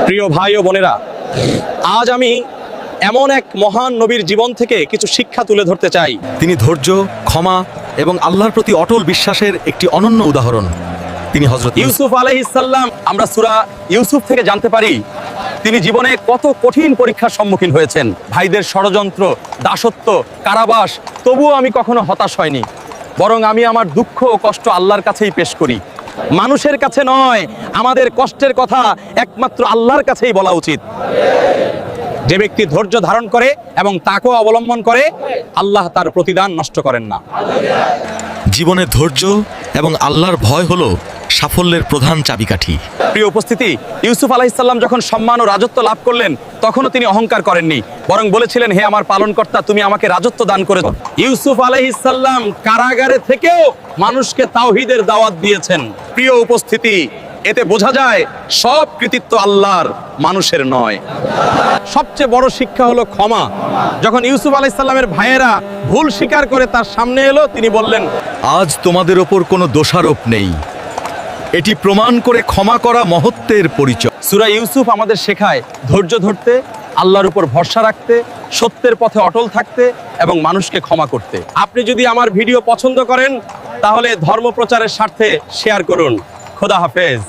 প্রিয় ভাই ও বোনেরা, আজ আমি এমন এক মহান নবীর জীবন থেকে কিছু শিক্ষা তুলে ধরতে চাই। তিনি ধৈর্য, ক্ষমা এবং আল্লাহর প্রতি অটল বিশ্বাসের একটি অনন্য উদাহরণ। তিনি হযরত ইউসুফ আলাইহিস সালাম। আমরা সূরা ইউসুফ থেকে জানতে পারি তিনি জীবনে কত কঠিন পরীক্ষার সম্মুখীন হয়েছেন। ভাইদের ষড়যন্ত্র, দাসত্ব, কারাবাস, তবুও আমি কখনো হতাশ হয়নি, বরং আমি আমার দুঃখ ও কষ্ট আল্লাহর কাছেই পেশ করি। মানুষের কাছে নয়, আমাদের কষ্টের কথা একমাত্র আল্লাহর কাছেই বলা উচিত। যে ব্যক্তি ধৈর্য ধারণ করে এবং তাকওয়া অবলম্বন করে, আল্লাহ তার প্রতিদান নষ্ট করেন না। জীবনে ধৈর্য এবং আল্লাহর ভয় হলো সাফল্যের প্রধান চাবিকাঠি। প্রিয় উপস্থিতি, ইউসুফ আলাইহিস সালাম যখন সম্মান ও রাজত্ব লাভ করলেন, তখনও তিনি অহংকার করেননি, বরং বলেছিলেন, হে আমার পালনকর্তা, তুমি আমাকে রাজত্ব দান করেছো। ইউসুফ আলাইহিস সালাম কারাগারে থেকেও মানুষকে তাওহীদের দাওয়াত দিয়েছেন। প্রিয় উপস্থিতি, এতে বোঝা যায় সব কৃতিত্ব আল্লাহর, মানুষের নয়। সবচেয়ে বড় শিক্ষা হলো ক্ষমা। যখন ইউসুফ আলাইহিস সালামের ভাইয়েরা ভুল স্বীকার করে তার সামনে এলো, তিনি বললেন, আজ তোমাদের ওপর কোনো দোষারোপ নেই, এটি প্রমাণ করে ক্ষমা করা মহত্বের পরিচয়। সূরা ইউসুফ আমাদের শেখায় ধৈর্য ধরতে, আল্লাহর উপর ভরসা রাখতে, সত্যের পথে অটল থাকতে এবং মানুষকে ক্ষমা করতে। আপনি যদি আমার ভিডিও পছন্দ করেন, তাহলে ধর্ম প্রচারের স্বার্থে শেয়ার করুন। খোদা হাফেজ।